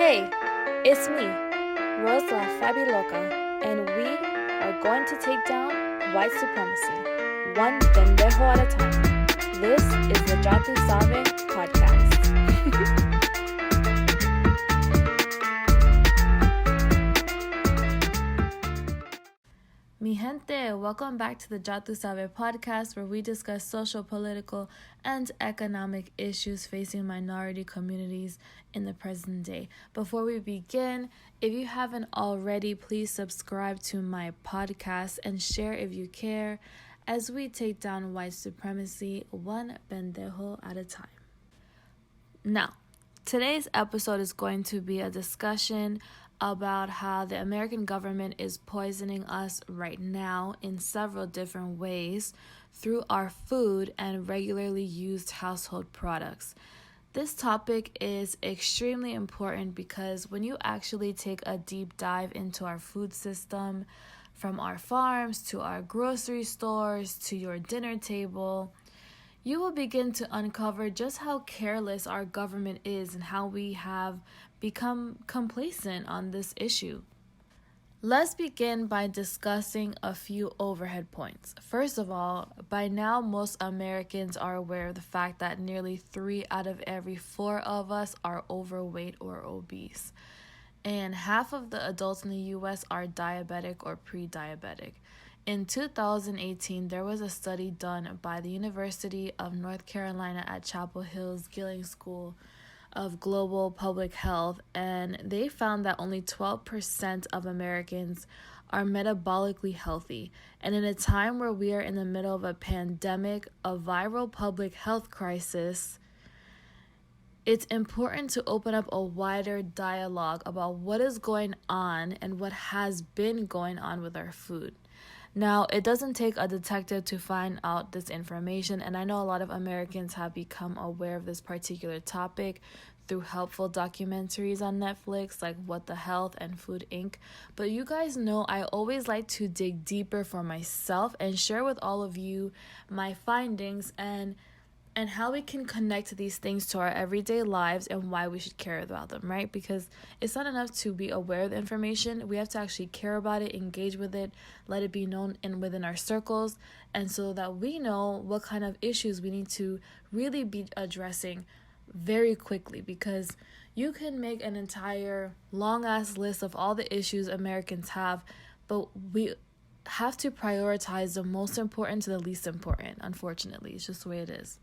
Hey, it's me, Rose la Fabiloca, and we are going to take down white supremacy, one pendejo at a time. This is the Sabe podcast. Mi gente, welcome back to the Sabe podcast, where we discuss social, political, and economic issues facing minority communities in the present day. Before we begin, if you haven't already, please subscribe to my podcast and share if you care as we take down white supremacy one pendejo at a time. Now, today's episode is going to be a discussion about how the American government is poisoning us right now in several different ways through our food and regularly used household products. This topic is extremely important because when you actually take a deep dive into our food system, from our farms to our grocery stores to your dinner table, you will begin to uncover just how careless our government is and how we have become complacent on this issue. Let's begin by discussing a few overhead points. First of all, by now most Americans are aware of the fact that nearly 3 out of every 4 of us are overweight or obese. And half of the adults in the U.S. are diabetic or pre-diabetic. In 2018, there was a study done by the University of North Carolina at Chapel Hill's Gilling School of Global Public Health, and they found that only 12% of Americans are metabolically healthy. And in a time where we are in the middle of a pandemic, a viral public health crisis, it's important to open up a wider dialogue about what is going on and what has been going on with our food. Now, it doesn't take a detective to find out this information, and I know a lot of Americans have become aware of this particular topic through helpful documentaries on Netflix like What the Health and Food Inc. But you guys know I always like to dig deeper for myself and share with all of you my findings and how we can connect these things to our everyday lives and why we should care about them, right? Because it's not enough to be aware of the information. We have to actually care about it, engage with it, let it be known within our circles, and so that we know what kind of issues we need to really be addressing very quickly, because you can make an entire long-ass list of all the issues Americans have, but we have to prioritize the most important to the least important, unfortunately. It's just the way it is.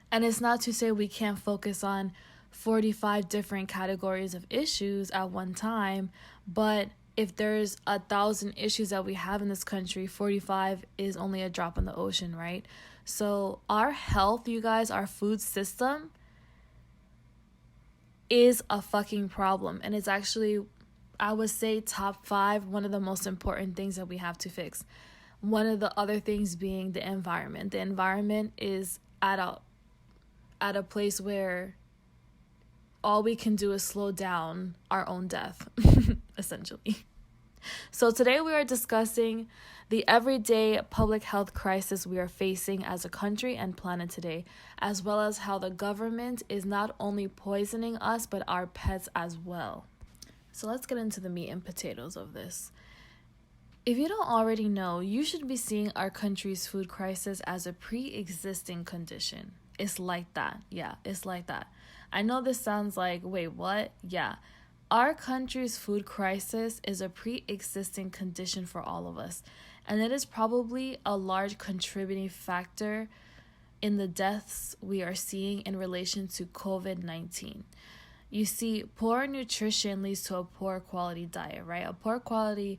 And it's not to say we can't focus on 45 different categories of issues at one time, but if there's 1,000 issues that we have in this country, 45 is only a drop in the ocean, right? So our health, you guys, our food system is a fucking problem. And it's actually, I would say, top 5, one of the most important things that we have to fix. One of the other things being the environment. The environment is at a place where all we can do is slow down our own death, essentially. So today we are discussing the everyday public health crisis we are facing as a country and planet today, as well as how the government is not only poisoning us, but our pets as well. So let's get into the meat and potatoes of this. If you don't already know, you should be seeing our country's food crisis as a pre-existing condition. It's like that. Yeah, it's like that. I know this sounds like, wait, what? Yeah. Our country's food crisis is a pre-existing condition for all of us, and it is probably a large contributing factor in the deaths we are seeing in relation to COVID-19. You see, poor nutrition leads to a poor quality diet, right? A poor quality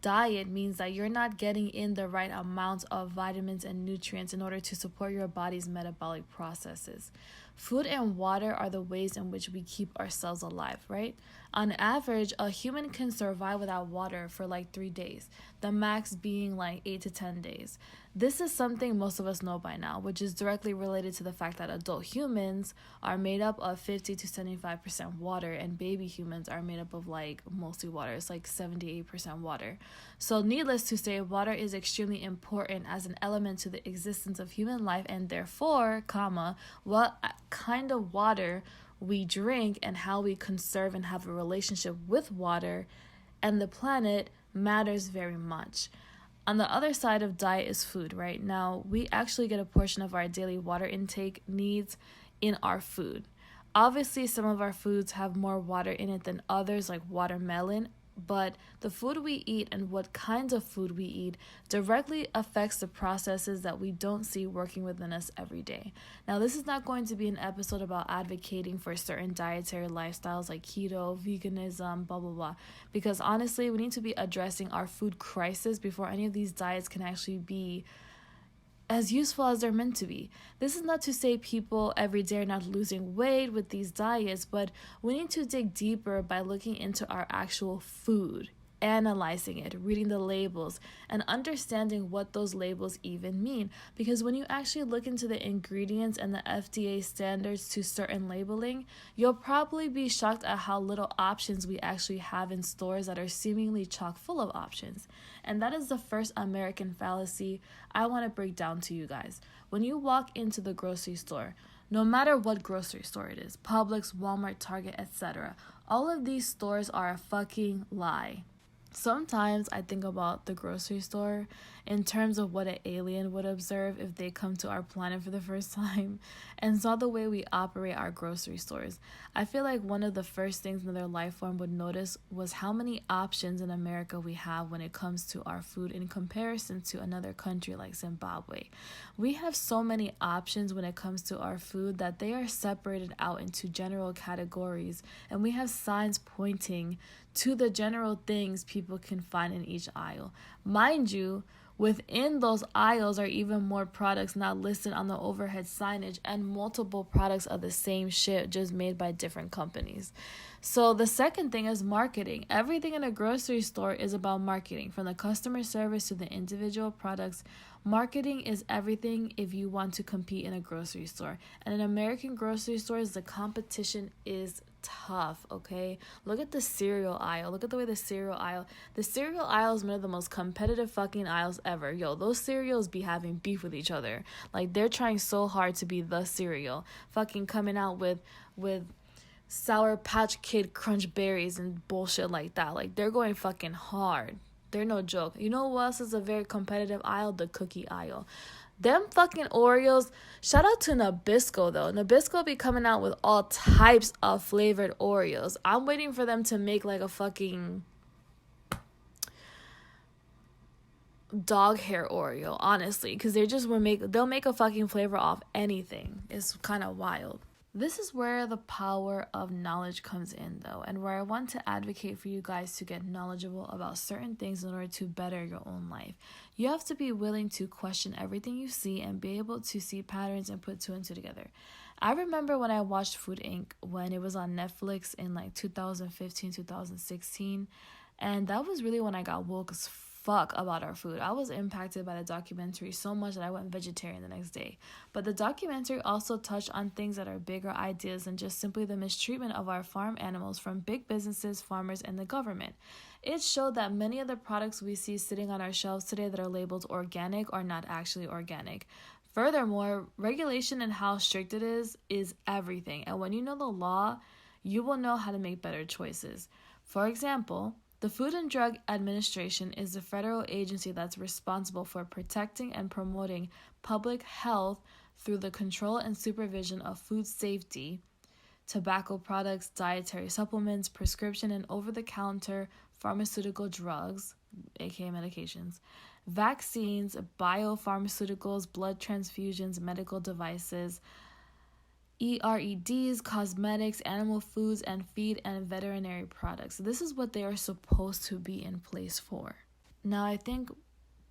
diet means that you're not getting in the right amount of vitamins and nutrients in order to support your body's metabolic processes. Food and water are the ways in which we keep ourselves alive, right? On average, a human can survive without water for like 3 days, the max being like 8 to 10 days. This is something most of us know by now, which is directly related to the fact that adult humans are made up of 50 to 75% water, and baby humans are made up of like mostly water. It's like 78% water. So needless to say, water is extremely important as an element to the existence of human life, and therefore, what kind of water we drink and how we conserve and have a relationship with water and the planet matters very much. On the other side of diet is food, right? Now, we actually get a portion of our daily water intake needs in our food. Obviously, some of our foods have more water in it than others, like watermelon, but the food we eat and what kinds of food we eat directly affects the processes that we don't see working within us every day. Now, this is not going to be an episode about advocating for certain dietary lifestyles like keto, veganism, blah, blah, blah, because honestly, we need to be addressing our food crisis before any of these diets can actually be as useful as they're meant to be. This is not to say people every day are not losing weight with these diets, but we need to dig deeper by looking into our actual food, analyzing it, reading the labels, and understanding what those labels even mean. Because when you actually look into the ingredients and the FDA standards to certain labeling, you'll probably be shocked at how little options we actually have in stores that are seemingly chock full of options. And that is the first American fallacy I want to break down to you guys. When you walk into the grocery store, no matter what grocery store it is, Publix, Walmart, Target, etc., all of these stores are a fucking lie. Sometimes I think about the grocery store in terms of what an alien would observe if they come to our planet for the first time and saw the way we operate our grocery stores. I feel like one of the first things another life form would notice was how many options in America we have when it comes to our food in comparison to another country like Zimbabwe. We have so many options when it comes to our food that they are separated out into general categories, and we have signs pointing to the general things people can find in each aisle. Mind you, within those aisles are even more products not listed on the overhead signage and multiple products of the same shit just made by different companies. So the second thing is marketing. Everything in a grocery store is about marketing, from the customer service to the individual products. Marketing is everything if you want to compete in a grocery store. And in American grocery stores, the competition is tough, okay? Look at the cereal aisle. Look at the way the cereal aisle is one of the most competitive fucking aisles ever. Yo, those cereals be having beef with each other. Like, they're trying so hard to be the cereal. Fucking coming out with Sour Patch Kid Crunch Berries and bullshit like that. Like, they're going fucking hard. They're no joke. You know what else is a very competitive aisle? The cookie aisle. Them fucking Oreos. Shout out to Nabisco though. Nabisco be coming out with all types of flavored Oreos. I'm waiting for them to make like a fucking dog hair Oreo, honestly, because they'll make a fucking flavor off anything. It's kind of wild. This is where the power of knowledge comes in, though, and where I want to advocate for you guys to get knowledgeable about certain things in order to better your own life. You have to be willing to question everything you see and be able to see patterns and put two and two together. I remember when I watched Food Inc. when it was on Netflix in like 2015, 2016, and that was really when I got woke as fuck about our food. I was impacted by the documentary so much that I went vegetarian the next day. But the documentary also touched on things that are bigger ideas than just simply the mistreatment of our farm animals from big businesses, farmers, and the government. It showed that many of the products we see sitting on our shelves today that are labeled organic are not actually organic. Furthermore, regulation and how strict it is everything. And when you know the law, you will know how to make better choices. For example, the Food and Drug Administration is the federal agency that's responsible for protecting and promoting public health through the control and supervision of food safety, tobacco products, dietary supplements, prescription and over-the-counter pharmaceutical drugs, aka medications, vaccines, biopharmaceuticals, blood transfusions, medical devices, EREDs, cosmetics, animal foods, and feed and veterinary products. This is what they are supposed to be in place for. Now, I think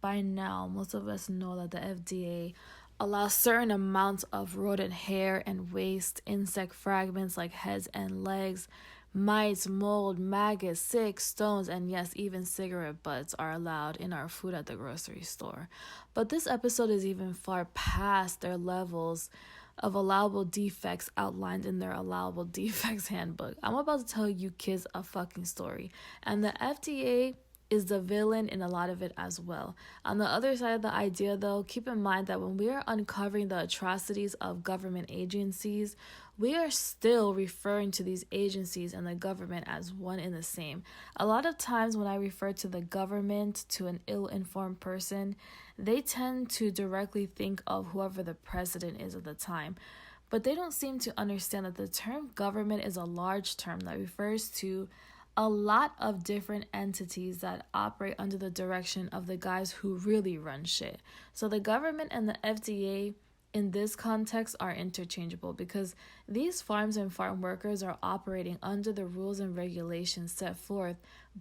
by now, most of us know that the FDA allows certain amounts of rodent hair and waste, insect fragments like heads and legs, mites, mold, maggots, sick, stones, and yes, even cigarette butts are allowed in our food at the grocery store. But this episode is even far past their levels of allowable defects outlined in their allowable defects handbook. I'm about to tell you kids a fucking story. And the FDA is the villain in a lot of it as well. On the other side of the idea, though, keep in mind that when we are uncovering the atrocities of government agencies, we are still referring to these agencies and the government as one and the same. A lot of times when I refer to the government to an ill-informed person, they tend to directly think of whoever the president is at the time. But they don't seem to understand that the term government is a large term that refers to a lot of different entities that operate under the direction of the guys who really run shit. So the government and the FDA in this context are interchangeable because these farms and farm workers are operating under the rules and regulations set forth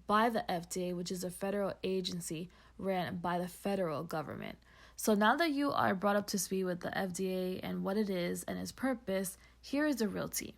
by the FDA, which is a federal agency ran by the federal government. So now that you are brought up to speed with the FDA and what it is and its purpose, here is the real tea.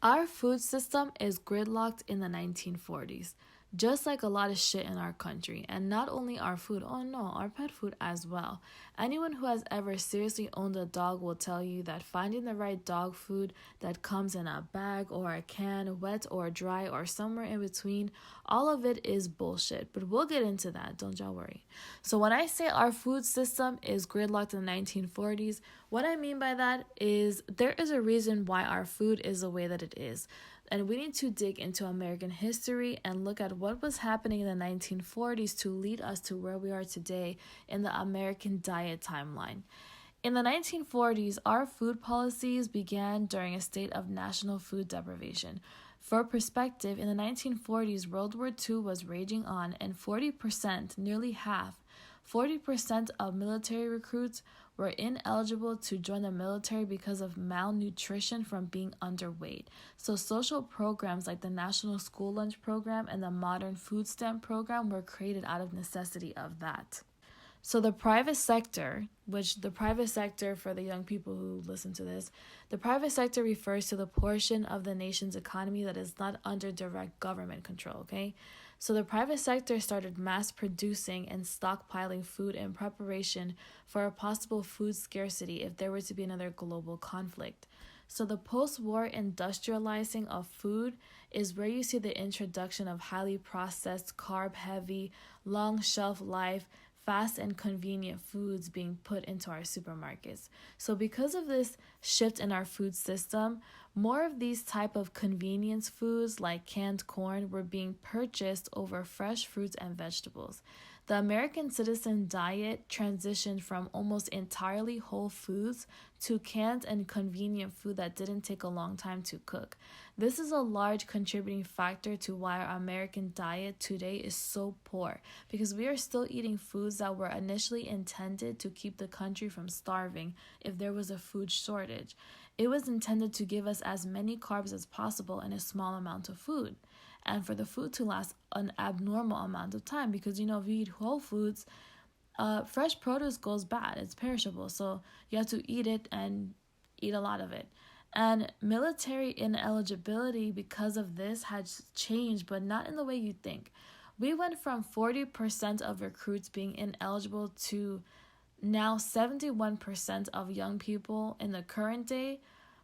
Our food system is gridlocked in the 1940s, just like a lot of shit in our country. And not only our food, oh no, our pet food as well. Anyone who has ever seriously owned a dog will tell you that finding the right dog food that comes in a bag or a can, wet or dry or somewhere in between, all of it is bullshit. But we'll get into that, don't y'all worry. So when I say our food system is gridlocked in the 1940s, what I mean by that is there is a reason why our food is the way that it is. And we need to dig into American history and look at what was happening in the 1940s to lead us to where we are today in the American diet timeline. In the 1940s, our food policies began during a state of national food deprivation. For perspective, in the 1940s, World War II was raging on, and 40%, nearly half, 40% of military recruits were ineligible to join the military because of malnutrition from being underweight. So social programs like the National School Lunch Program and the Modern Food Stamp Program were created out of necessity of that. So the private sector, which the private sector, for the young people who listen to this, the private sector refers to the portion of the nation's economy that is not under direct government control, okay? So the private sector started mass producing and stockpiling food in preparation for a possible food scarcity if there were to be another global conflict. So the post-war industrializing of food is where you see the introduction of highly processed, carb-heavy, long shelf life, fast and convenient foods being put into our supermarkets. So because of this shift in our food system, more of these type of convenience foods like canned corn were being purchased over fresh fruits and vegetables. The American citizen diet transitioned from almost entirely whole foods to canned and convenient food that didn't take a long time to cook. This is a large contributing factor to why our American diet today is so poor, because we are still eating foods that were initially intended to keep the country from starving if there was a food shortage. It was intended to give us as many carbs as possible in a small amount of food, and for the food to last an abnormal amount of time, because if you eat whole foods, fresh produce goes bad, it's perishable, so you have to eat it and eat a lot of it. And military ineligibility because of this has changed, but not in the way you think. We went from 40% of recruits being ineligible to now 71% of young people in the current day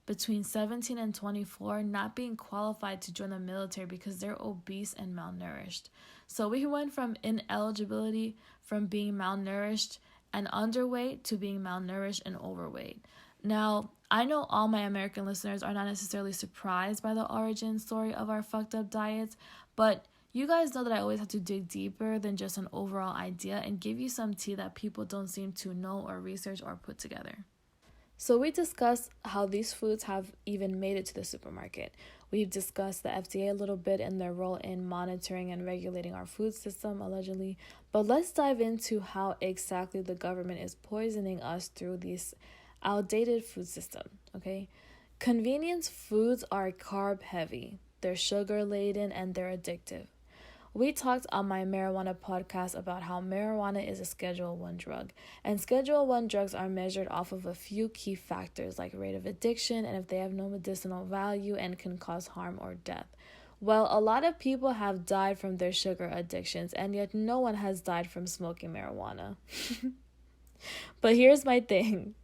between 17 and 24 not being qualified to join the military because they're obese and malnourished. So we went from ineligibility from being malnourished and underweight to being malnourished and overweight. Now, I know all my American listeners are not necessarily surprised by the origin story of our fucked up diets, but you guys know that I always have to dig deeper than just an overall idea and give you some tea that people don't seem to know or research or put together. So we discussed how these foods have even made it to the supermarket. We've discussed the FDA a little bit and their role in monitoring and regulating our food system, allegedly. But let's dive into how exactly the government is poisoning us through this outdated food system, okay? Convenience foods are carb heavy. They're sugar laden and they're addictive. We talked on my marijuana podcast about how marijuana is a Schedule 1 drug, and Schedule 1 drugs are measured off of a few key factors like rate of addiction and if they have no medicinal value and can cause harm or death. Well, a lot of people have died from their sugar addictions, and yet no one has died from smoking marijuana. But here's my thing.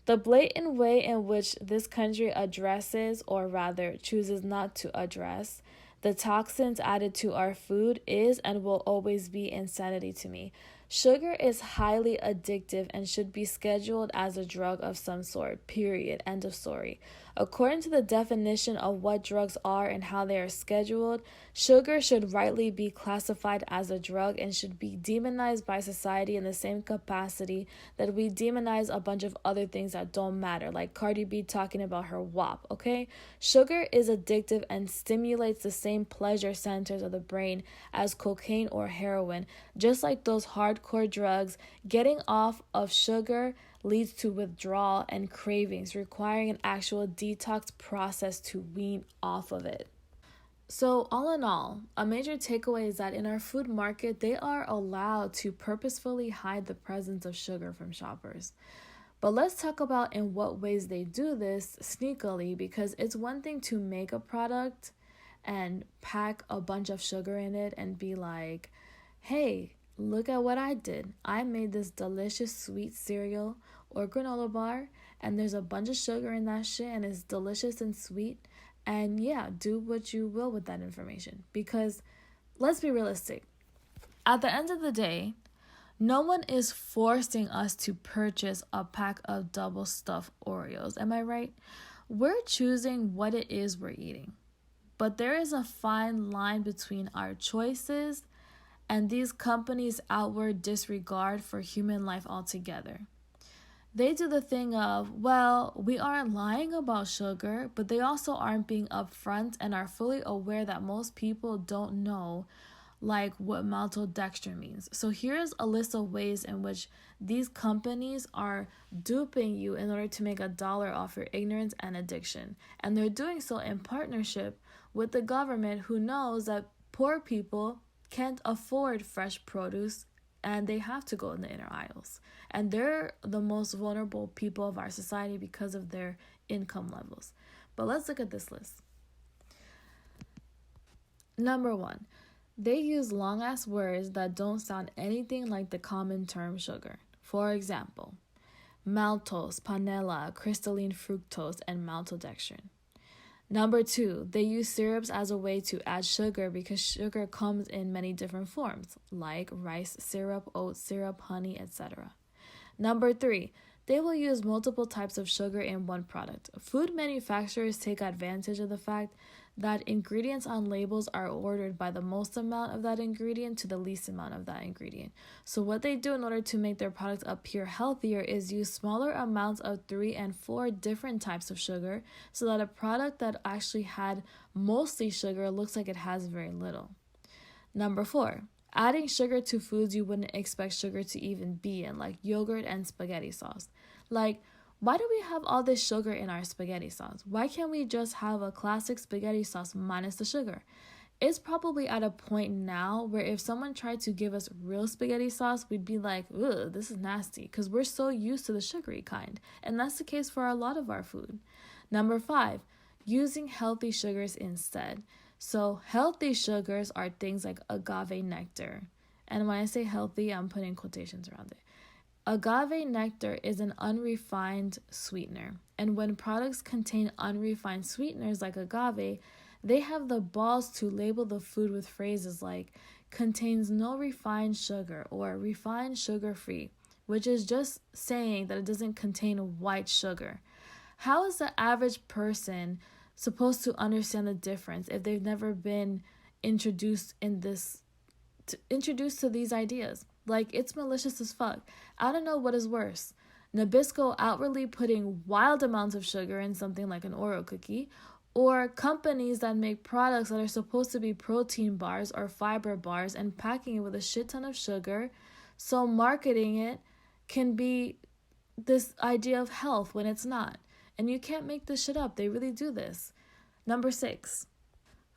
The blatant way in which this country addresses, or rather chooses not to address, the toxins added to our food is and will always be insanity to me. Sugar is highly addictive and should be scheduled as a drug of some sort, period, end of story. According to the definition of what drugs are and how they are scheduled, sugar should rightly be classified as a drug and should be demonized by society in the same capacity that we demonize a bunch of other things that don't matter, like Cardi B talking about her WAP, okay? Sugar is addictive and stimulates the same pleasure centers of the brain as cocaine or heroin. Just like those hardcore drugs, getting off of sugar leads to withdrawal and cravings, requiring an actual detox process to wean off of it. So, all in all, a major takeaway is that in our food market, they are allowed to purposefully hide the presence of sugar from shoppers. But let's talk about in what ways they do this sneakily, because it's one thing to make a product and pack a bunch of sugar in it and be like, hey, look at what I did. I made this delicious sweet cereal or granola bar, and there's a bunch of sugar in that shit, and it's delicious and sweet. And yeah, do what you will with that information. Because let's be realistic. At the end of the day, no one is forcing us to purchase a pack of double stuffed Oreos. Am I right? We're choosing what it is we're eating. But there is a fine line between our choices and these companies' outward disregard for human life altogether. They do the thing of, well, we aren't lying about sugar, but they also aren't being upfront and are fully aware that most people don't know, like, what maltodextrin means. So here's a list of ways in which these companies are duping you in order to make $1 off your ignorance and addiction. And they're doing so in partnership with the government, who knows that poor people can't afford fresh produce and they have to go in the inner aisles. And they're the most vulnerable people of our society because of their income levels. But let's look at this list. Number 1, they use long-ass words that don't sound anything like the common term sugar. For example, maltose, panela, crystalline fructose, and maltodextrin. Number 2, they use syrups as a way to add sugar because sugar comes in many different forms, like rice syrup, oat syrup, honey, etc. Number 3, they will use multiple types of sugar in one product. Food manufacturers take advantage of the fact that ingredients on labels are ordered by the most amount of that ingredient to the least amount of that ingredient. So what they do in order to make their product appear healthier is use smaller amounts of 3 and 4 different types of sugar so that a product that actually had mostly sugar looks like it has very little. Number 4, adding sugar to foods you wouldn't expect sugar to even be in, like yogurt and spaghetti sauce. Like, why do we have all this sugar in our spaghetti sauce? Why can't we just have a classic spaghetti sauce minus the sugar? It's probably at a point now where if someone tried to give us real spaghetti sauce, we'd be like, ugh, this is nasty, because we're so used to the sugary kind. And that's the case for a lot of our food. Number 5, using healthy sugars instead. So healthy sugars are things like agave nectar. And when I say healthy, I'm putting quotations around it. Agave nectar is an unrefined sweetener, and when products contain unrefined sweeteners like agave, they have the balls to label the food with phrases like contains no refined sugar or refined sugar-free, which is just saying that it doesn't contain white sugar. How is the average person supposed to understand the difference if they've never been introduced to these ideas? Like, it's malicious as fuck. I don't know what is worse. Nabisco outwardly putting wild amounts of sugar in something like an Oreo cookie, or companies that make products that are supposed to be protein bars or fiber bars and packing it with a shit ton of sugar, so marketing it can be this idea of health when it's not. And you can't make this shit up. They really do this. Number 6.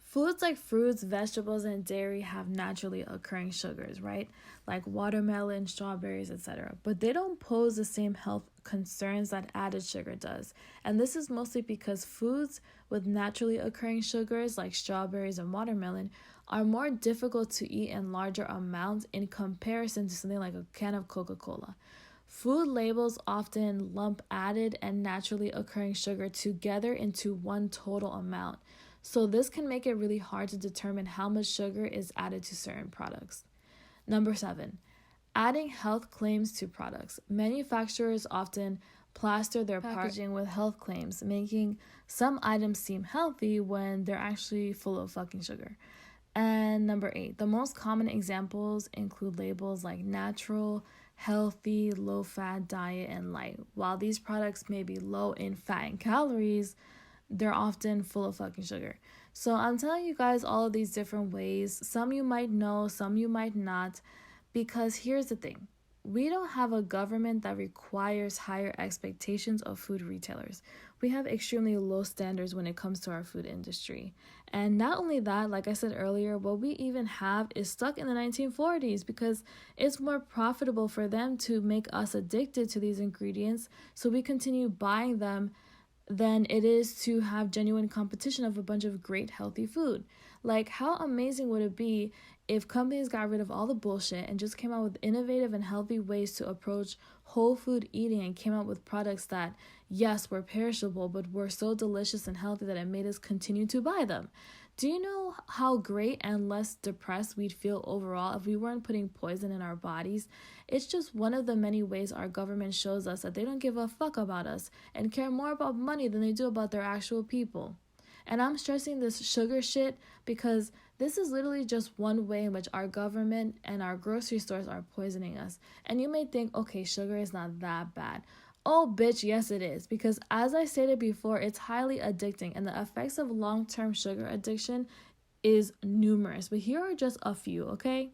Foods like fruits, vegetables, and dairy have naturally occurring sugars, right? Like watermelon, strawberries, etc. But they don't pose the same health concerns that added sugar does. And this is mostly because foods with naturally occurring sugars like strawberries and watermelon are more difficult to eat in larger amounts in comparison to something like a can of Coca-Cola. Food labels often lump added and naturally occurring sugar together into one total amount. So this can make it really hard to determine how much sugar is added to certain products. Number 7, adding health claims to products. Manufacturers often plaster their packaging with health claims, making some items seem healthy when they're actually full of fucking sugar. And number 8, the most common examples include labels like natural, healthy, low-fat diet, and light. While these products may be low in fat and calories, they're often full of fucking sugar. So I'm telling you guys all of these different ways. Some you might know, some you might not, because here's the thing. We don't have a government that requires higher expectations of food retailers. We have extremely low standards when it comes to our food industry. And not only that, like I said earlier, what we even have is stuck in the 1940s because it's more profitable for them to make us addicted to these ingredients, so we continue buying them than it is to have genuine competition of a bunch of great healthy food. Like, how amazing would it be if companies got rid of all the bullshit and just came out with innovative and healthy ways to approach whole food eating and came out with products that, yes, were perishable, but were so delicious and healthy that it made us continue to buy them? Do you know how great and less depressed we'd feel overall if we weren't putting poison in our bodies? It's just one of the many ways our government shows us that they don't give a fuck about us and care more about money than they do about their actual people. And I'm stressing this sugar shit because this is literally just one way in which our government and our grocery stores are poisoning us. And you may think, okay, sugar is not that bad. Oh, bitch, yes it is. Because as I stated before, it's highly addicting, and the effects of long-term sugar addiction is numerous. But here are just a few, okay?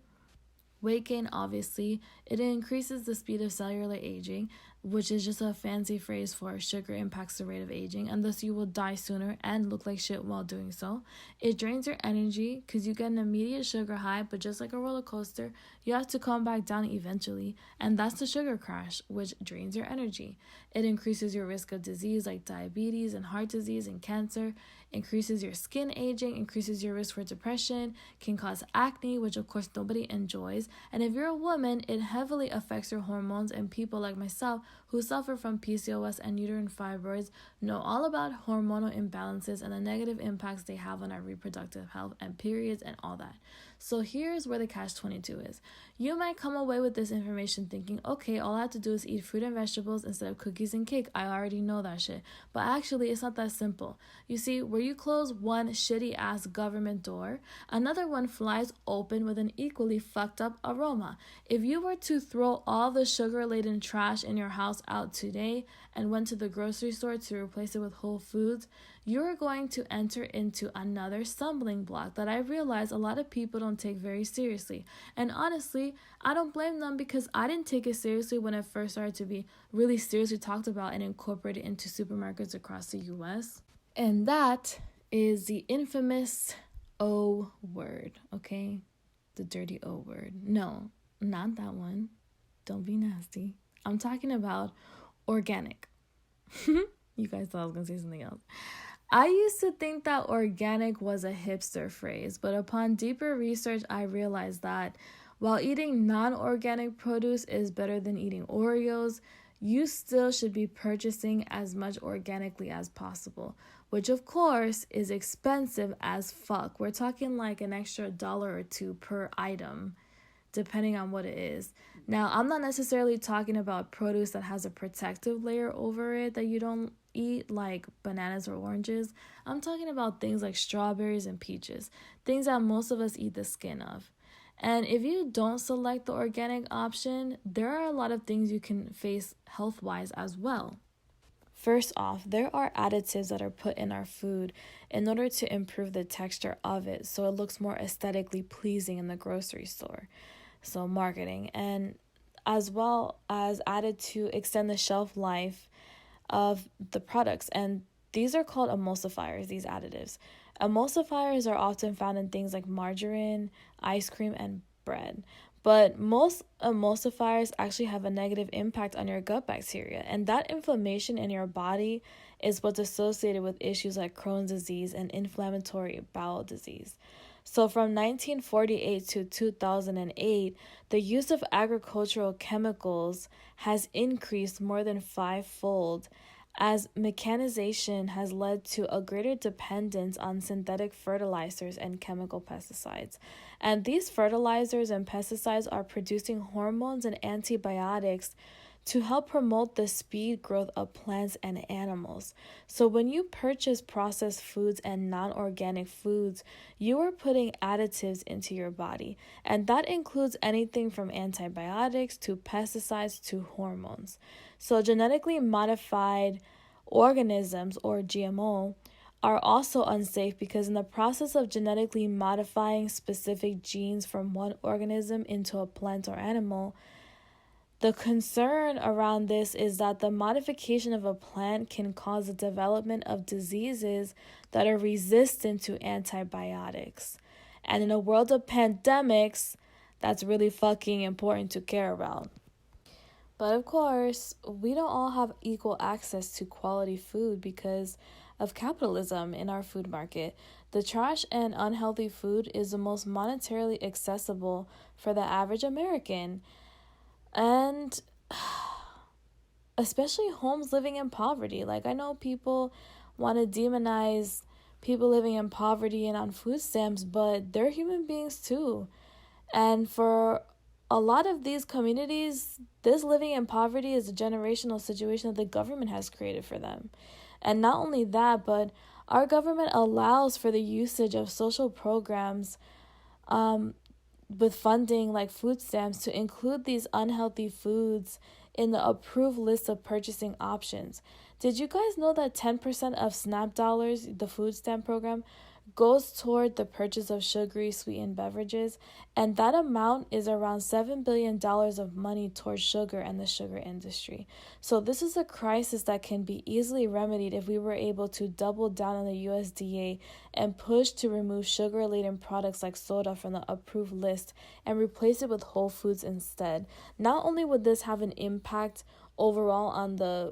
Weight gain, obviously, it increases the speed of cellular aging, which is just a fancy phrase for sugar impacts the rate of aging, and thus you will die sooner and look like shit while doing so. It drains your energy because you get an immediate sugar high, but just like a roller coaster, you have to come back down eventually, and that's the sugar crash, which drains your energy. It increases your risk of disease like diabetes and heart disease and cancer, increases your skin aging, increases your risk for depression, can cause acne, which of course nobody enjoys. And if you're a woman, it heavily affects your hormones, and people like myself who suffer from PCOS and uterine fibroids know all about hormonal imbalances and the negative impacts they have on our reproductive health and periods and all that. So here's where the catch-22 is. You might come away with this information thinking, okay, all I have to do is eat fruit and vegetables instead of cookies and cake. I already know that shit. But actually, it's not that simple. You see, where you close one shitty-ass government door, another one flies open with an equally fucked up aroma. If you were to throw all the sugar-laden trash in your house out today and went to the grocery store to replace it with whole foods, you're going to enter into another stumbling block that I realize a lot of people don't take very seriously. And honestly, I don't blame them because I didn't take it seriously when it first started to be really seriously talked about and incorporated into supermarkets across the US. And that is the infamous O word, okay? The dirty O word. No, not that one. Don't be nasty. I'm talking about organic. You guys thought I was going to say something else. I used to think that organic was a hipster phrase, but upon deeper research, I realized that while eating non-organic produce is better than eating Oreos, you still should be purchasing as much organically as possible, which of course is expensive as fuck. We're talking like an extra $1 or $2 per item, depending on what it is. Now, I'm not necessarily talking about produce that has a protective layer over it that you don't eat, like bananas or oranges. I'm talking about things like strawberries and peaches, things that most of us eat the skin of. And if you don't select the organic option, there are a lot of things you can face health-wise as well. First off, there are additives that are put in our food in order to improve the texture of it so it looks more aesthetically pleasing in the grocery store. So marketing, and as well as added to extend the shelf life of the products. And these are called emulsifiers, these additives. Emulsifiers are often found in things like margarine, ice cream, and bread. But most emulsifiers actually have a negative impact on your gut bacteria. And that inflammation in your body is what's associated with issues like Crohn's disease and inflammatory bowel disease. So from 1948 to 2008, the use of agricultural chemicals has increased more than 5-fold as mechanization has led to a greater dependence on synthetic fertilizers and chemical pesticides. And these fertilizers and pesticides are producing hormones and antibiotics to help promote the speed growth of plants and animals. So when you purchase processed foods and non-organic foods, you are putting additives into your body, and that includes anything from antibiotics to pesticides to hormones. So genetically modified organisms, or GMO, are also unsafe because in the process of genetically modifying specific genes from one organism into a plant or animal, the concern around this is that the modification of a plant can cause the development of diseases that are resistant to antibiotics. And in a world of pandemics, that's really fucking important to care about. But of course, we don't all have equal access to quality food because of capitalism in our food market. The trash and unhealthy food is the most monetarily accessible for the average American. And especially homes living in poverty. Like, I know people want to demonize people living in poverty and on food stamps, but they're human beings too. And for a lot of these communities, this living in poverty is a generational situation that the government has created for them. And not only that, but our government allows for the usage of social programs with funding like food stamps to include these unhealthy foods in the approved list of purchasing options. Did you guys know that 10% of SNAP dollars, the food stamp program, goes toward the purchase of sugary sweetened beverages, and that amount is around $7 billion of money towards sugar and the sugar industry. So this is a crisis that can be easily remedied if we were able to double down on the USDA and push to remove sugar-laden products like soda from the approved list and replace it with whole foods instead. Not only would this have an impact overall on the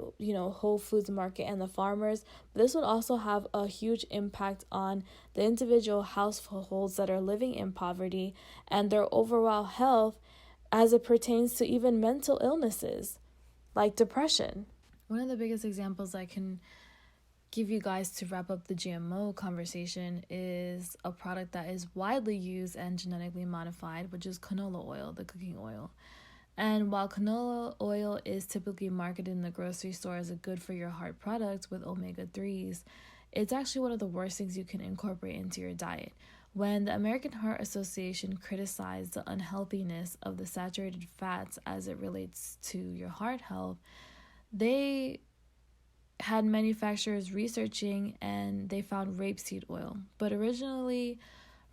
whole foods market and the farmers, but this would also have a huge impact on the individual households that are living in poverty and their overall health as it pertains to even mental illnesses like depression. One of the biggest examples I can give you guys to wrap up the GMO conversation is a product that is widely used and genetically modified, which is canola oil, the cooking oil. And while canola oil is typically marketed in the grocery store as a good for your heart product with omega-3s, it's actually one of the worst things you can incorporate into your diet. When the American Heart Association criticized the unhealthiness of the saturated fats as it relates to your heart health, they had manufacturers researching and they found rapeseed oil. But originally,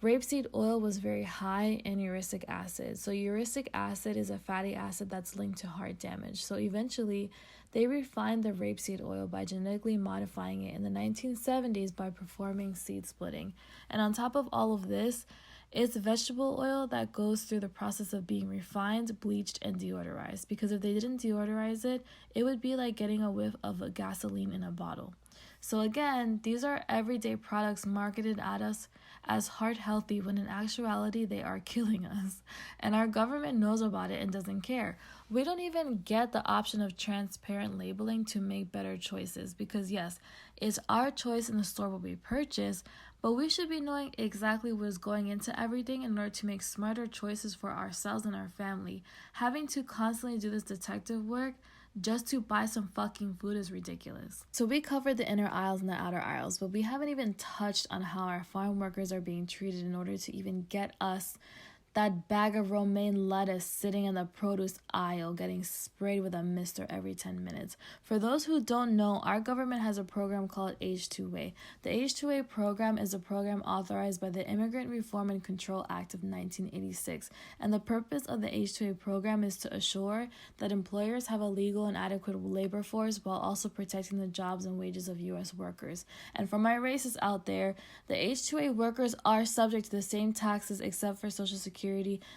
rapeseed oil was very high in uric acid. So uric acid is a fatty acid that's linked to heart damage. So eventually, they refined the rapeseed oil by genetically modifying it in the 1970s by performing seed splitting. And on top of all of this, it's vegetable oil that goes through the process of being refined, bleached, and deodorized. Because if they didn't deodorize it, it would be like getting a whiff of a gasoline in a bottle. So again, these are everyday products marketed at us as heart healthy when in actuality they are killing us. And our government knows about it and doesn't care. We don't even get the option of transparent labeling to make better choices because yes, it's our choice in the store what we purchase, but we should be knowing exactly what is going into everything in order to make smarter choices for ourselves and our family. Having to constantly do this detective work just to buy some fucking food is ridiculous. So we covered the inner aisles and the outer aisles, but we haven't even touched on how our farm workers are being treated in order to even get us that bag of romaine lettuce sitting in the produce aisle getting sprayed with a mister every 10 minutes. For those who don't know, our government has a program called H2A. The H2A program is a program authorized by the Immigrant Reform and Control Act of 1986. And the purpose of the H2A program is to assure that employers have a legal and adequate labor force while also protecting the jobs and wages of U.S. workers. And for my racists out there, the H2A workers are subject to the same taxes except for Social Security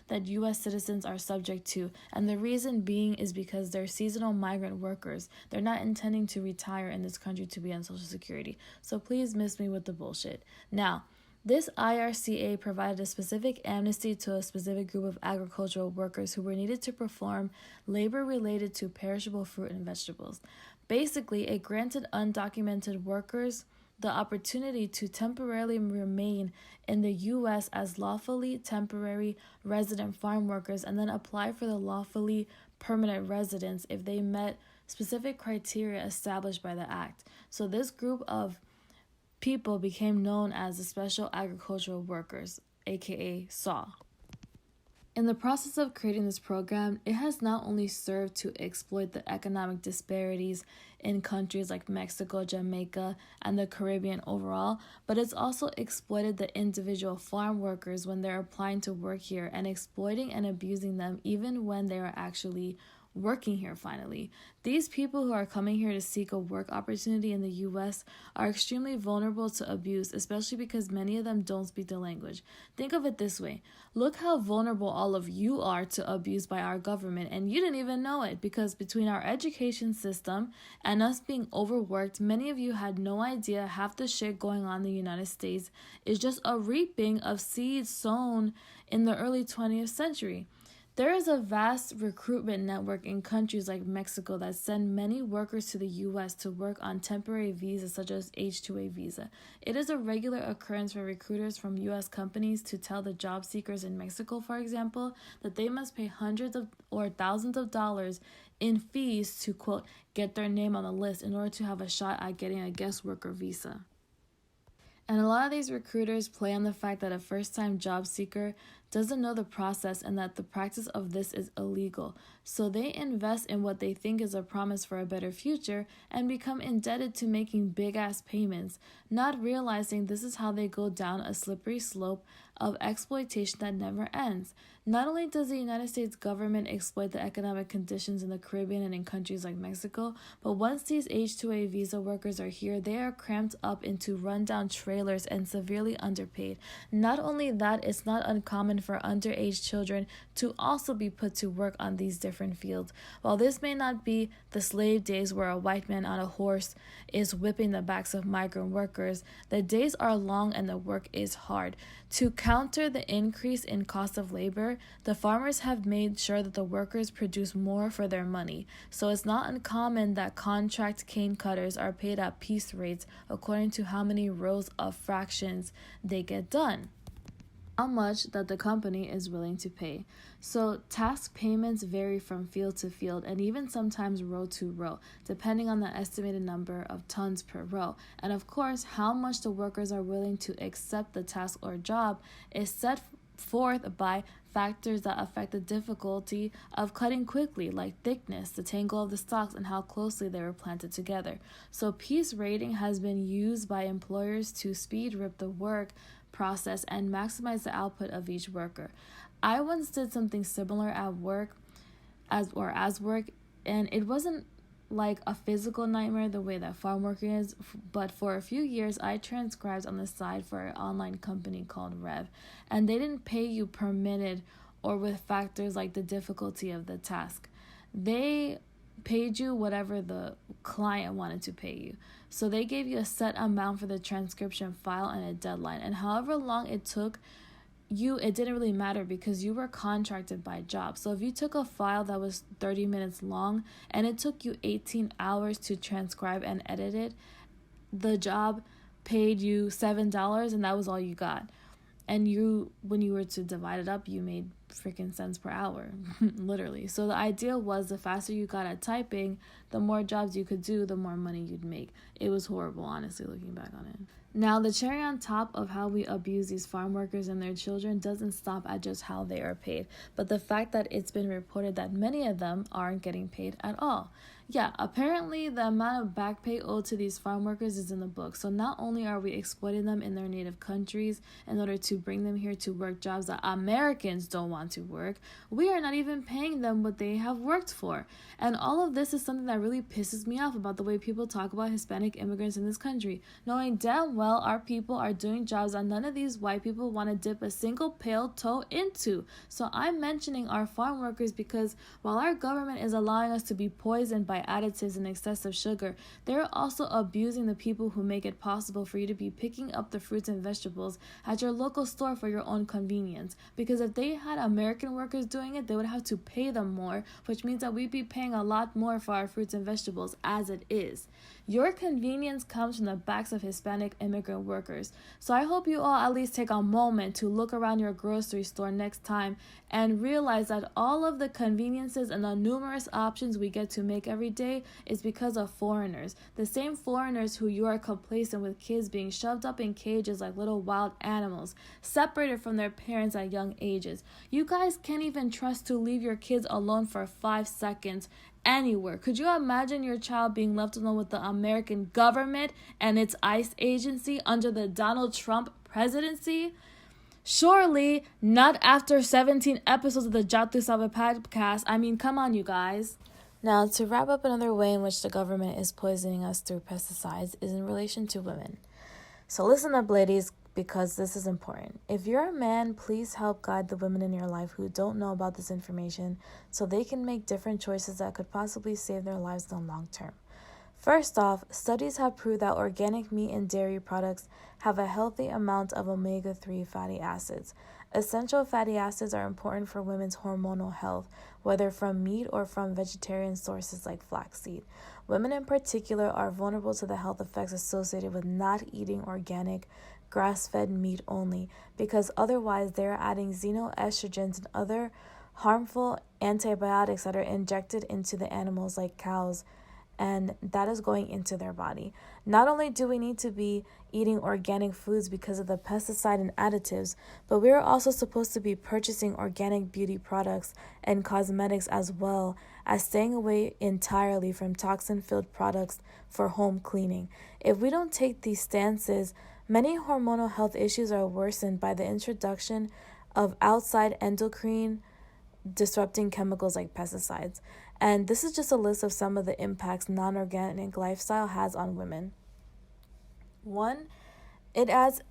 that U.S. citizens are subject to, and the reason being is because they're seasonal migrant workers. They're not intending to retire in this country to be on Social Security, so please miss me with the bullshit. Now, this IRCA provided a specific amnesty to a specific group of agricultural workers who were needed to perform labor related to perishable fruit and vegetables. Basically, it granted undocumented workers the opportunity to temporarily remain in the U.S. as lawfully temporary resident farm workers and then apply for the lawfully permanent residence if they met specific criteria established by the act. So this group of people became known as the Special Agricultural Workers, aka SAW. In the process of creating this program, it has not only served to exploit the economic disparities in countries like Mexico, Jamaica, and the Caribbean overall, but it's also exploited the individual farm workers when they're applying to work here and exploiting and abusing them even when they are actually working here finally. These people who are coming here to seek a work opportunity in the US are extremely vulnerable to abuse, especially because many of them don't speak the language. Think of it this way. Look how vulnerable all of you are to abuse by our government, and you didn't even know it, because between our education system and us being overworked, many of you had no idea half the shit going on in the United States is just a reaping of seeds sown in the early 20th century. There is a vast recruitment network in countries like Mexico that send many workers to the U.S. to work on temporary visas such as H-2A visa. It is a regular occurrence for recruiters from U.S. companies to tell the job seekers in Mexico, for example, that they must pay hundreds of or thousands of dollars in fees to, quote, get their name on the list in order to have a shot at getting a guest worker visa. And a lot of these recruiters play on the fact that a first-time job seeker doesn't know the process and that the practice of this is illegal. So they invest in what they think is a promise for a better future and become indebted to making big-ass payments, not realizing this is how they go down a slippery slope of exploitation that never ends. Not only does the United States government exploit the economic conditions in the Caribbean and in countries like Mexico, but once these H-2A visa workers are here, they are cramped up into rundown trailers and severely underpaid. Not only that, it's not uncommon for underage children to also be put to work on these different fields. While this may not be the slave days where a white man on a horse is whipping the backs of migrant workers, the days are long and the work is hard. To counter the increase in cost of labor, the farmers have made sure that the workers produce more for their money. So it's not uncommon that contract cane cutters are paid at piece rates according to how many rows of fractions they get done, how much that the company is willing to pay. So task payments vary from field to field and even sometimes row to row, depending on the estimated number of tons per row. And of course, how much the workers are willing to accept the task or job is set forth by factors that affect the difficulty of cutting quickly, like thickness, the tangle of the stalks, and how closely they were planted together. So piece rating has been used by employers to speed rip the work process and maximize the output of each worker. I once did something similar at work as work, and it wasn't like a physical nightmare the way that farm working is, but for a few years I transcribed on the side for an online company called Rev, and they didn't pay you per minute or with factors like the difficulty of the task. They paid you whatever the client wanted to pay you. So they gave you a set amount for the transcription file and a deadline, and however long it took you, it didn't really matter because you were contracted by job. So if you took a file that was 30 minutes long and it took you 18 hours to transcribe and edit it, the job paid you $7 and that was all you got. And you, when you were to divide it up, you made freaking cents per hour, literally. So the idea was the faster you got at typing, the more jobs you could do, the more money you'd make. It was horrible, honestly, looking back on it. Now, the cherry on top of how we abuse these farm workers and their children doesn't stop at just how they are paid, but the fact that it's been reported that many of them aren't getting paid at all. Yeah, apparently the amount of back pay owed to these farm workers is in the book. So not only are we exploiting them in their native countries in order to bring them here to work jobs that Americans don't want to work, we are not even paying them what they have worked for. And all of this is something that really pisses me off about the way people talk about Hispanic immigrants in this country, knowing damn well our people are doing jobs that none of these white people want to dip a single pale toe into. So I'm mentioning our farm workers because while our government is allowing us to be poisoned by additives and excessive sugar, they're also abusing the people who make it possible for you to be picking up the fruits and vegetables at your local store for your own convenience. Because if they had American workers doing it, they would have to pay them more, which means that we'd be paying a lot more for our fruits and vegetables as it is. Your convenience comes from the backs of Hispanic immigrant workers. So I hope you all at least take a moment to look around your grocery store next time and realize that all of the conveniences and the numerous options we get to make every day is because of foreigners. The same foreigners who you are complacent with kids being shoved up in cages like little wild animals, separated from their parents at young ages. You guys can't even trust to leave your kids alone for 5 seconds anywhere. Could you imagine your child being left alone with the American government and its ICE agency under the Donald Trump presidency? Surely not after 17 episodes of the Jatu Sabe podcast. I mean, come on, you guys. Now, to wrap up, another way in which the government is poisoning us through pesticides is in relation to women. So listen up, ladies, because this is important. If you're a man, please help guide the women in your life who don't know about this information so they can make different choices that could possibly save their lives in the long term. First off, studies have proved that organic meat and dairy products have a healthy amount of omega-3 fatty acids. Essential fatty acids are important for women's hormonal health, whether from meat or from vegetarian sources like flaxseed. Women in particular are vulnerable to the health effects associated with not eating organic, grass-fed meat only, because otherwise they're adding xenoestrogens and other harmful antibiotics that are injected into the animals like cows, and that is going into their body. Not only do we need to be eating organic foods because of the pesticide and additives, but we are also supposed to be purchasing organic beauty products and cosmetics as well as staying away entirely from toxin-filled products for home cleaning. If we don't take these stances, many hormonal health issues are worsened by the introduction of outside endocrine disrupting chemicals like pesticides. And this is just a list of some of the impacts non-organic lifestyle has on women. 1, it adds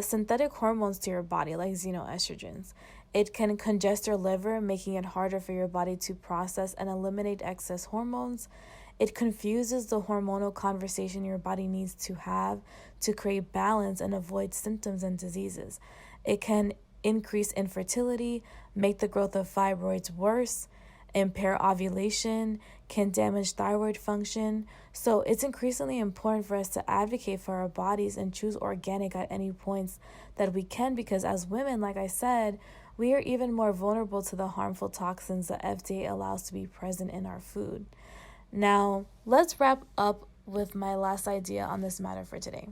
synthetic hormones to your body like xenoestrogens. It can congest your liver, making it harder for your body to process and eliminate excess hormones. It confuses the hormonal conversation your body needs to have to create balance and avoid symptoms and diseases. It can increase infertility, make the growth of fibroids worse, impair ovulation, can damage thyroid function. So it's increasingly important for us to advocate for our bodies and choose organic at any points that we can, because as women, like I said, we are even more vulnerable to the harmful toxins the FDA allows to be present in our food. Now, let's wrap up with my last idea on this matter for today.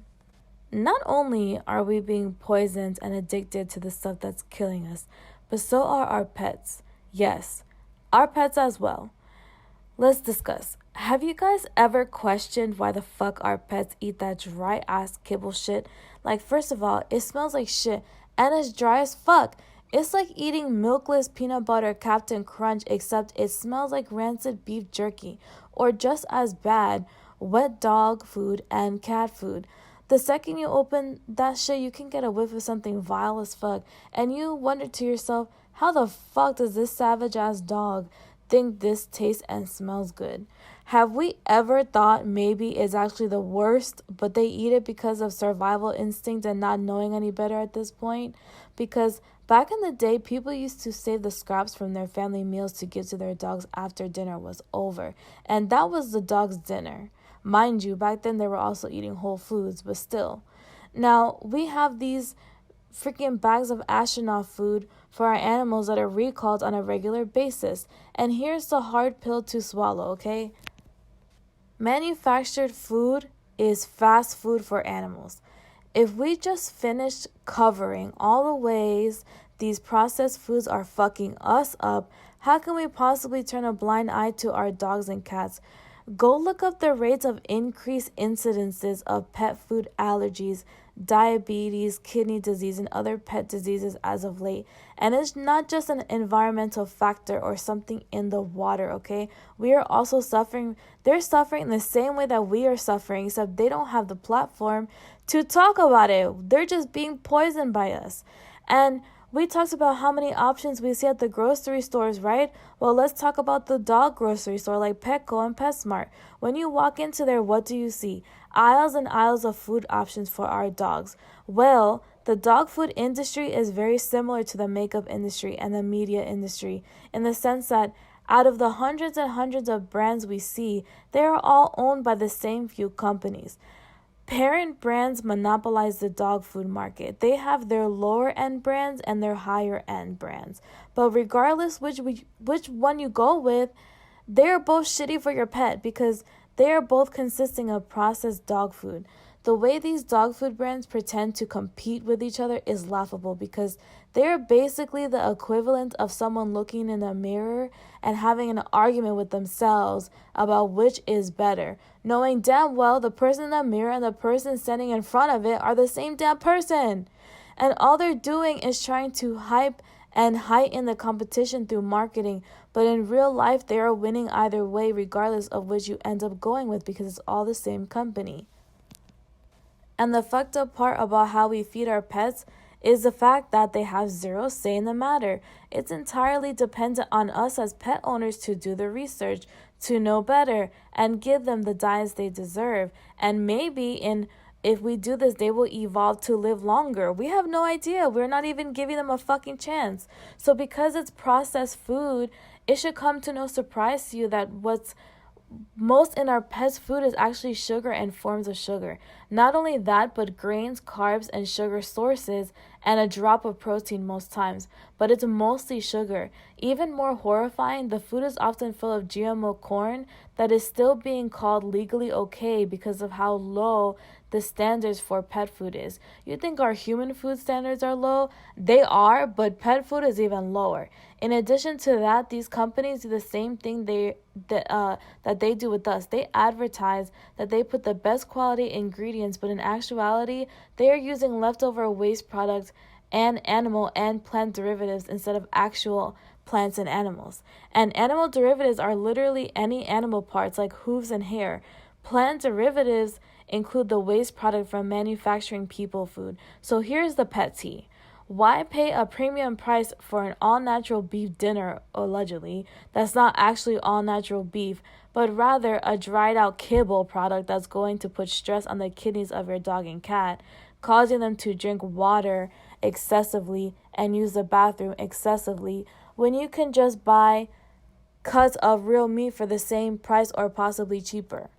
Not only are we being poisoned and addicted to the stuff that's killing us, but so are our pets. Yes, our pets as well. Let's discuss. Have you guys ever questioned why the fuck our pets eat that dry ass kibble shit? Like, first of all, it smells like shit and it's dry as fuck. It's like eating milkless peanut butter Captain Crunch, except it smells like rancid beef jerky, or just as bad, wet dog food and cat food. The second you open that shit, you can get a whiff of something vile as fuck, and you wonder to yourself, how the fuck does this savage ass dog think this tastes and smells good? Have we ever thought maybe it's actually the worst, but they eat it because of survival instinct and not knowing any better at this point? Because back in the day, people used to save the scraps from their family meals to give to their dogs after dinner was over, and that was the dog's dinner. Mind you, back then they were also eating whole foods, but still. Now, we have these freaking bags of astronaut food for our animals that are recalled on a regular basis. And here's the hard pill to swallow, okay? Manufactured food is fast food for animals. If we just finished covering all the ways these processed foods are fucking us up, how can we possibly turn a blind eye to our dogs and cats? Go look up the rates of increased incidences of pet food allergies, diabetes, kidney disease, and other pet diseases as of late. And it's not just an environmental factor or something in the water, okay? We are also suffering. They're suffering in the same way that we are suffering, except they don't have the platform to talk about it. They're just being poisoned by us. And we talked about how many options we see at the grocery stores, right? Well, let's talk about the dog grocery store like Petco and PetSmart. When you walk into there, what do you see? Aisles and aisles of food options for our dogs. Well, the dog food industry is very similar to the makeup industry and the media industry in the sense that Out of the hundreds and hundreds of brands we see, they are all owned by the same few companies. Parent brands monopolize the dog food market. They have their lower end brands and their higher end brands. But regardless which one you go with, they're both shitty for your pet because they are both consisting of processed dog food. The way these dog food brands pretend to compete with each other is laughable because they're basically the equivalent of someone looking in a mirror and having an argument with themselves about which is better, knowing damn well the person in the mirror and the person standing in front of it are the same damn person. And all they're doing is trying to hype and heighten the competition through marketing, but in real life they are winning either way regardless of which you end up going with because it's all the same company. And the fucked up part about how we feed our pets is the fact that they have zero say in the matter. It's entirely dependent on us as pet owners to do the research, to know better, and give them the diets they deserve. And maybe if we do this, they will evolve to live longer. We have no idea. We're not even giving them a fucking chance. So because it's processed food, it should come to no surprise to you that what's most in our pet's food is actually sugar and forms of sugar. Not only that, but grains, carbs, and sugar sources, and a drop of protein most times. But it's mostly sugar. Even more horrifying, the food is often full of GMO corn that is still being called legally okay because of how low the standards for pet food is. You think our human food standards are low? They are, but pet food is even lower. In addition to that, these companies do the same thing that they do with us. They advertise that they put the best quality ingredients, but in actuality, they are using leftover waste products and animal and plant derivatives instead of actual plants and animals. And animal derivatives are literally any animal parts like hooves and hair. Plant derivatives include the waste product from manufacturing people food. So here's the pet tea. Why pay a premium price for an all-natural beef dinner, allegedly, that's not actually all-natural beef, but rather a dried-out kibble product that's going to put stress on the kidneys of your dog and cat, causing them to drink water excessively and use the bathroom excessively, when you can just buy cuts of real meat for the same price or possibly cheaper?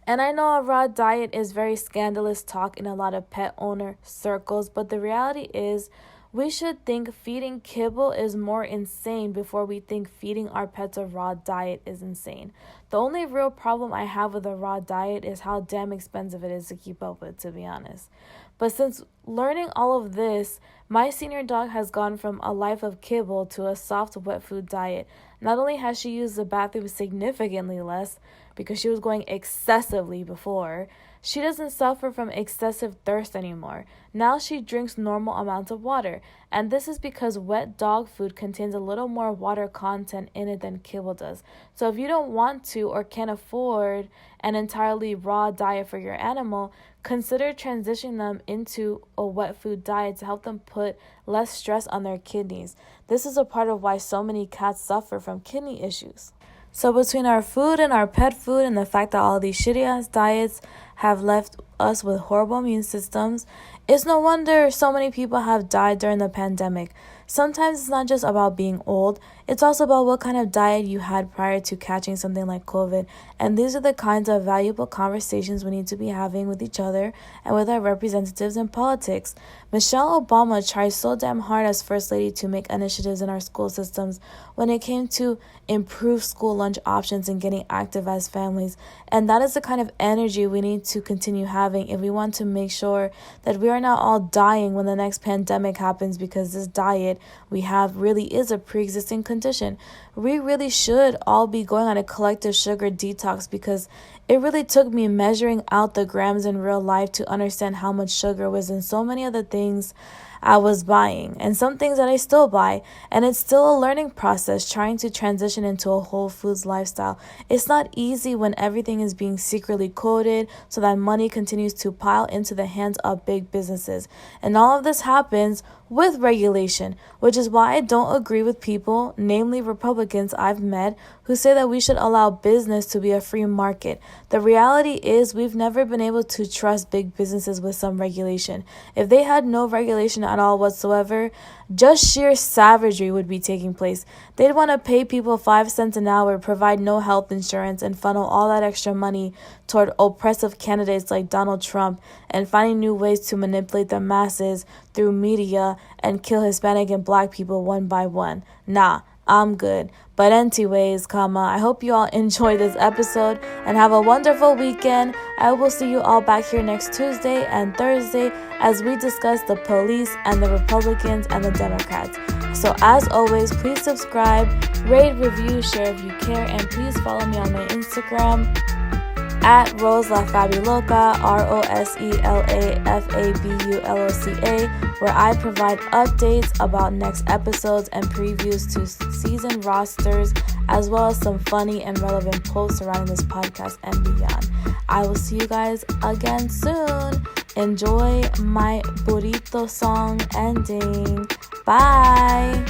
And I know a raw diet is very scandalous talk in a lot of pet owner circles, but the reality is we should think feeding kibble is more insane before we think feeding our pets a raw diet is insane. The only real problem I have with a raw diet is how damn expensive it is to keep up with, to be honest. But since learning all of this, my senior dog has gone from a life of kibble to a soft wet food diet. Not only has she used the bathroom significantly less, because she was going excessively before, she doesn't suffer from excessive thirst anymore. Now she drinks normal amounts of water, and this is because wet dog food contains a little more water content in it than kibble does. So if you don't want to or can't afford an entirely raw diet for your animal, consider transitioning them into a wet food diet to help them put less stress on their kidneys. This is a part of why so many cats suffer from kidney issues. So between our food and our pet food and the fact that all these shitty ass diets have left us with horrible immune systems, it's no wonder so many people have died during the pandemic. Sometimes it's not just about being old, it's also about what kind of diet you had prior to catching something like COVID. And these are the kinds of valuable conversations we need to be having with each other and with our representatives in politics. Michelle Obama tried so damn hard as First Lady to make initiatives in our school systems when it came to improve school lunch options and getting active as families. And that is the kind of energy we need to continue having if we want to make sure that we are not all dying when the next pandemic happens because this diet we have really is a pre-existing condition. We really should all be going on a collective sugar detox because it really took me measuring out the grams in real life to understand how much sugar was in so many of the things I was buying and some things that I still buy, and it's still a learning process trying to transition into a whole foods lifestyle. It's not easy when everything is being secretly coded so that money continues to pile into the hands of big businesses. And all of this happens with regulation, which is why I don't agree with people, namely Republicans I've met, who say that we should allow business to be a free market. The reality is we've never been able to trust big businesses with some regulation. If they had no regulation at all whatsoever, just sheer savagery would be taking place. They'd want to pay people 5 cents an hour, provide no health insurance, and funnel all that extra money toward oppressive candidates like Donald Trump and finding new ways to manipulate the masses through media and kill Hispanic and Black people one by one. Nah, I'm good. But anyways, I hope you all enjoy this episode and have a wonderful weekend. I will see you all back here next Tuesday and Thursday as we discuss the police and the Republicans and the Democrats. So as always, please subscribe, rate, review, share if you care, and please follow me on my Instagram at RoseLaFabuloca, RoseLaFabuloca, where I provide updates about next episodes and previews to season rosters, as well as some funny and relevant posts surrounding this podcast and beyond. I will see you guys again soon. Enjoy my burrito song ending. Bye.